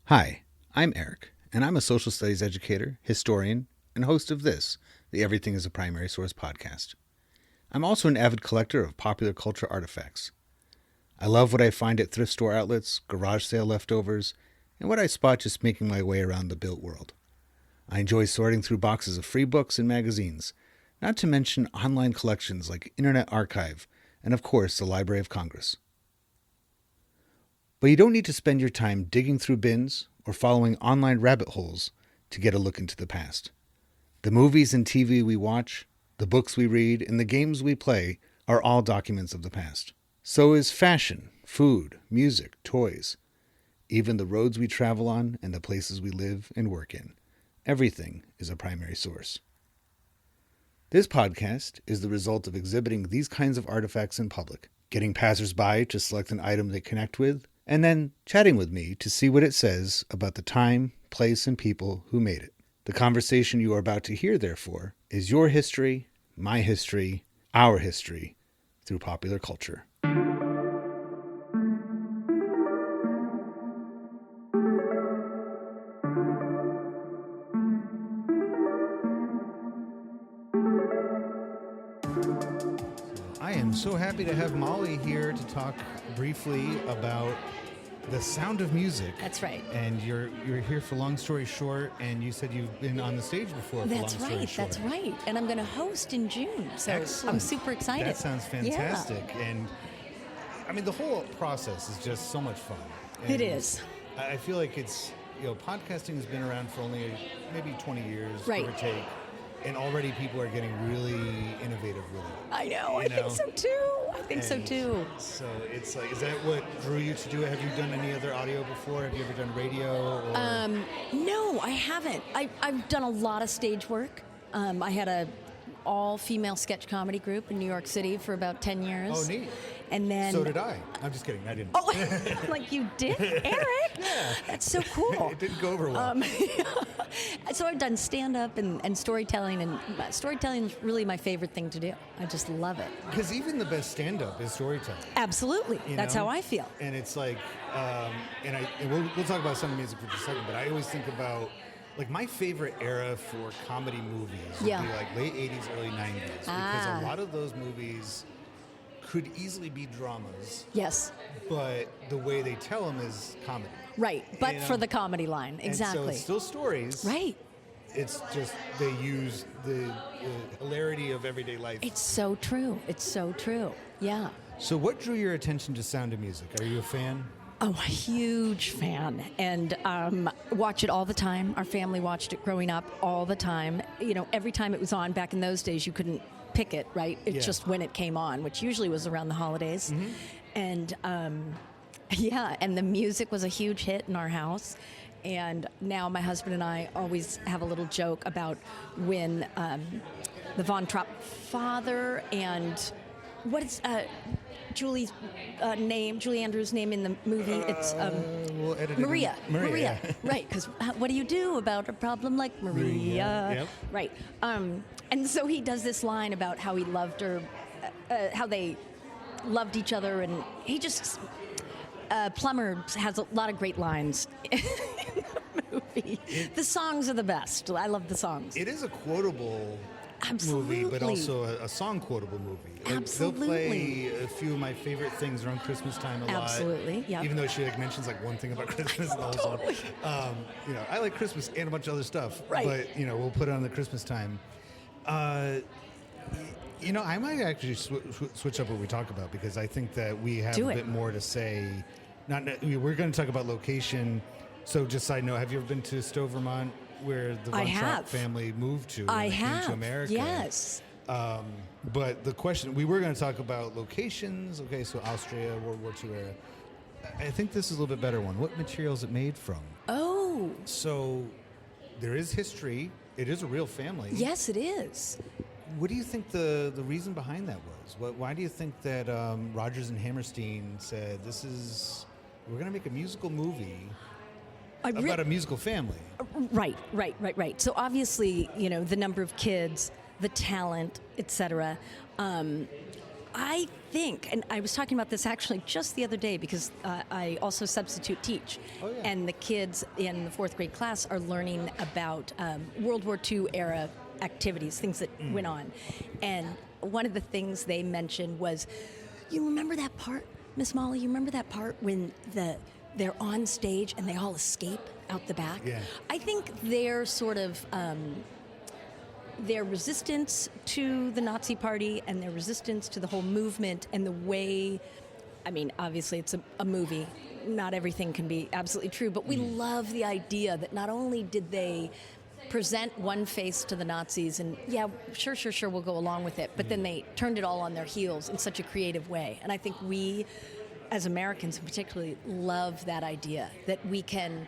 Hi, I'm Eric, and I'm a social studies educator, historian, and host of this, the Everything is a Primary Source podcast. I'm also an avid collector of popular culture artifacts. I love what I find at thrift store outlets, garage sale leftovers, and what I spot just making my way around the built world. I enjoy sorting through boxes of free books and magazines, not to mention online collections like Internet Archive, and of course, the Library of Congress. But you don't need to spend your time digging through bins or following online rabbit holes to get a look into the past. The movies and TV we watch, the books we read, and the games we play are all documents of the past. So is fashion, food, music, toys, even the roads we travel on and the places we live and work in. Everything is a primary source. This podcast is the result of exhibiting these kinds of artifacts in public, getting passersby to select an item they connect with, and then chatting with me to see what it says about the time, place, and people who made it. The conversation you are about to hear, therefore, is your history, my history, our history, through popular culture. I am so happy to have Molly here to talk briefly about the sound of music. That's right. And you're here for Long Story Short, and you said you've been on the stage before for Long Story Short. That's right. And I'm going to host in June, so Excellent. I'm super excited. That sounds fantastic. Yeah. And I mean, the whole process is just so much fun. And it is. I feel like it's, podcasting has been around for only maybe 20 years, right, give or take. And already people are getting really innovative with it. I know. I think so too. So it's like, is that what drew you to do it? Have you done any other audio before? Have you ever done radio? Or? No, I haven't. I've done a lot of stage work. I had a all-female sketch comedy group in New York City for about 10 years. Oh, neat. And then... So did I. I'm just kidding. I didn't. Oh, like you did, Eric? Yeah. That's so cool. It didn't go over well. So I've done stand-up and storytelling, and storytelling is really my favorite thing to do. I just love it. Because even the best stand-up is storytelling. Absolutely. That's how I feel. And it's like, and we'll talk about some music for just a second, but I always think about, like, my favorite era for comedy movies would be like late 80s, early 90s. Because a lot of those movies could easily be dramas. Yes. But the way they tell them is comedy. Right, but for the comedy line, exactly. And so it's still stories. Right. It's just they use the hilarity of everyday life. It's so true. Yeah. So what drew your attention to Sound of Music? Are you a fan? Oh, a huge fan, and watch it all the time. Our family watched it growing up all the time. Every time it was on back in those days, you couldn't pick it, right? It's just when it came on, which usually was around the holidays. Mm-hmm. And and the music was a huge hit in our house. And now my husband and I always have a little joke about when the Von Trapp father and what is Julie's name, Julie Andrews' name in the movie? It's we'll edit Maria. It Maria. Right, because what do you do about a problem like Maria? Yep. Right. And so he does this line about how he loved her, how they loved each other, and he just... Plummer has a lot of great lines in the movie. The songs are the best. I love the songs. It is a quotable Absolutely. movie, but also a song quotable movie. Absolutely. They'll play a few of my favorite things around Christmas time a lot. Absolutely, yeah. Even though she mentions like one thing about Christmas in the whole Totally. song. I like Christmas and a bunch of other stuff. Right. But we'll put it on the Christmas time. I might actually switch up what we talk about, because I think that we have a bit more to say. We're going to talk about location. So just side note, have you ever been to Stowe, Vermont, where the Von Trapp family moved to? I came have. to America? Yes. But the question, we were going to talk about locations. Okay, so Austria, World War II era. I think this is a little bit better one. What material is it made from? Oh. So there is history. It is a real family. Yes, it is. What do you think the reason behind that was? Why do you think that Rodgers and Hammerstein said, we're going to make a musical movie about a musical family? Right. So obviously, the number of kids, the talent, etc. I think, and I was talking about this actually just the other day because I also substitute teach. Oh, yeah. And the kids in the 4th grade class are learning about World War II era activities, things that went on. And one of the things they mentioned was, you remember that part, Miss Molly? You remember that part when they're on stage and they all escape out the back? Yeah. I think they're sort of... their resistance to the Nazi Party and their resistance to the whole movement and the way, I mean, obviously it's a movie. Not everything can be absolutely true, but we love the idea that not only did they present one face to the Nazis and, yeah, sure, we'll go along with it, but then they turned it all on their heels in such a creative way. And I think we, as Americans particularly, love that idea that we can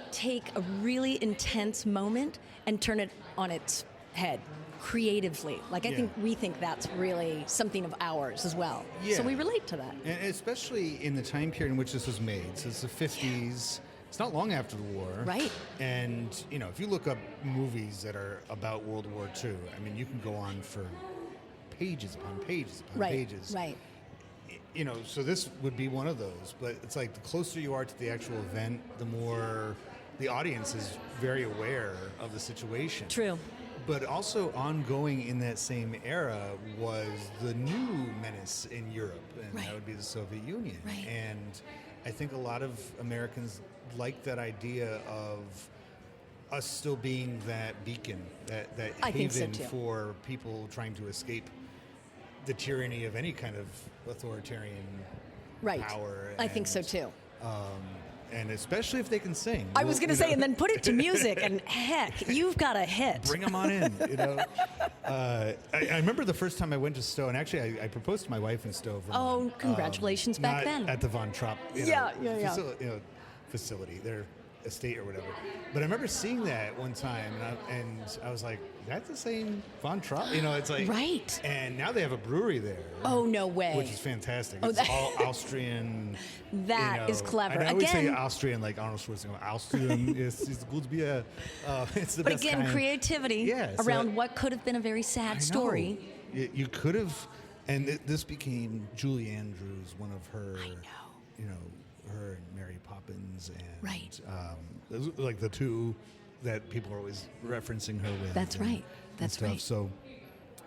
take a really intense moment and turn it on its head creatively. Like, I think we think that's really something of ours as well. Yeah. So we relate to that. And especially in the time period in which this was made. So it's the 50s. It's not long after the war. Right. And, if you look up movies that are about World War II, I mean, you can go on for pages upon pages upon pages. Right. So this would be one of those. But it's like the closer you are to the actual event, the more the audience is very aware of the situation. True. But also ongoing in that same era was the new menace in Europe, and that would be the Soviet Union. Right. And I think a lot of Americans like that idea of us still being that beacon, that I think so haven too. for people trying to escape the tyranny of any kind of authoritarian power. I think so too. And especially if they can sing. I was going to say, and then put it to music, and heck, you've got a hit. Bring them on in, I remember the first time I went to Stowe, and actually I proposed to my wife in Stowe. Oh, congratulations back not then. at the Von Trapp facility, their estate or whatever. But I remember seeing that one time, and I was like, that's the same Von Trapp? It's like... Right. And now they have a brewery there. Oh, no way. Which is fantastic. Oh, it's all Austrian. That is clever. I always say Austrian like Arnold Schwarzenegger. Austrian is good beer. It's the but best again, kind. creativity around what could have been a very sad story. You could have... And this became Julie Andrews, one of her... I know. Her and Mary Poppins, and right. Those are like the two that people are always referencing her with. That's right. That's right. So,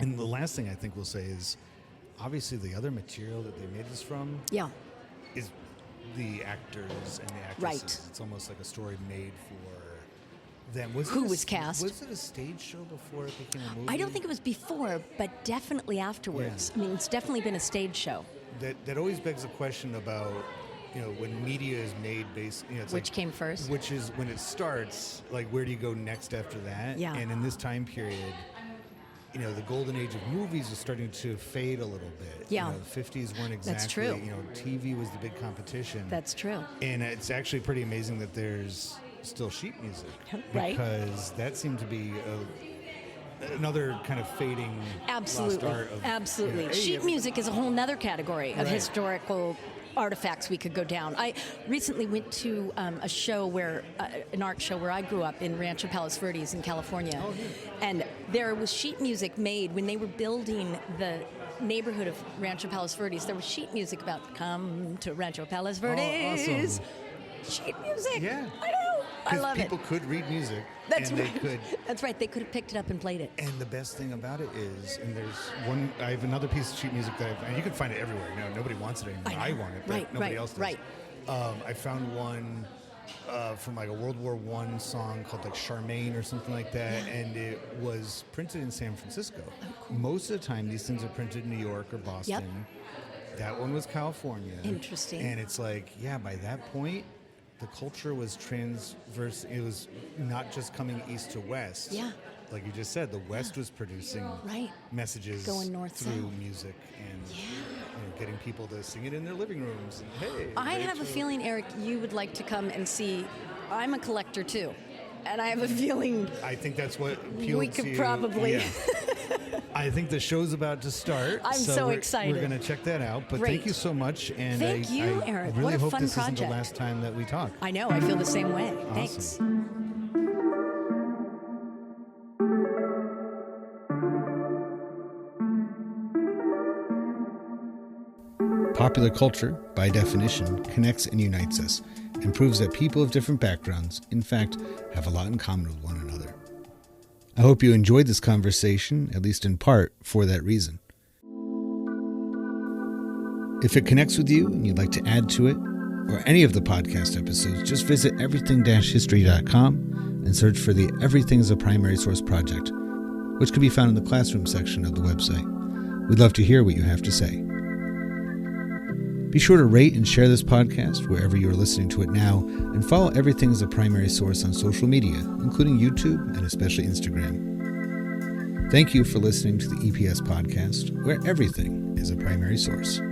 and the last thing I think we'll say is, obviously, the other material that they made this from, is the actors and the actresses. Right. It's almost like a story made for them. Who was cast? Was it a stage show before it became a movie? I don't think it was before, but definitely afterwards. I mean, it's definitely been a stage show. That always begs the question about, when media is made based, it's which came first? Which is when it starts, like, where do you go next after that? Yeah. And in this time period, the golden age of movies is starting to fade a little bit. Yeah. The 50s weren't exactly. That's true. TV was the big competition. That's true. And it's actually pretty amazing that there's still sheet music. Right. Because that seemed to be another kind of fading Absolutely. lost art of, Absolutely. Sheet music is a whole nother category of historical artifacts we could go down. I recently went to a show an art show where I grew up in Rancho Palos Verdes in California. Oh, yeah. And there was sheet music made when they were building the neighborhood of Rancho Palos Verdes. There was sheet music about come to Rancho Palos Verdes. Oh, awesome. Sheet music. Yeah. I know. I love it. People could read music. That's and right. They could. That's right. They could have picked it up and played it. And the best thing about it is, and I have another piece of sheet music and you can find it everywhere. Nobody wants it anymore. I want it, but nobody else does. Right. I found one from like a World War I song called like Charmaine or something like that, and it was printed in San Francisco. Oh, cool. Most of the time, these things are printed in New York or Boston. Yep. That one was California. Interesting. And it's like, by that point, the culture was transverse. It was not just coming east to west. Yeah. Like you just said, the West was producing messages going north through south. music and getting people to sing it in their living rooms. And hey, I have a feeling, Eric, you would like to come and see. I'm a collector too, and I have a feeling. I think that's what appealed we to could you. probably. Yeah. I think the show's about to start. I'm so we're excited. We're going to check that out. But Great. thank you so much. And Thank you, I Eric. really What a hope fun this project. isn't the last time that we talk. I know. I feel the same way. Awesome. Thanks. Popular culture, by definition, connects and unites us, and proves that people of different backgrounds, in fact, have a lot in common with one another. I hope you enjoyed this conversation, at least in part, for that reason. If it connects with you and you'd like to add to it, or any of the podcast episodes, just visit everything-history.com and search for the Everything is a Primary Source project, which can be found in the classroom section of the website. We'd love to hear what you have to say. Be sure to rate and share this podcast wherever you are listening to it now, and follow Everything as a Primary Source on social media, including YouTube and especially Instagram. Thank you for listening to the EPS podcast, where everything is a primary source.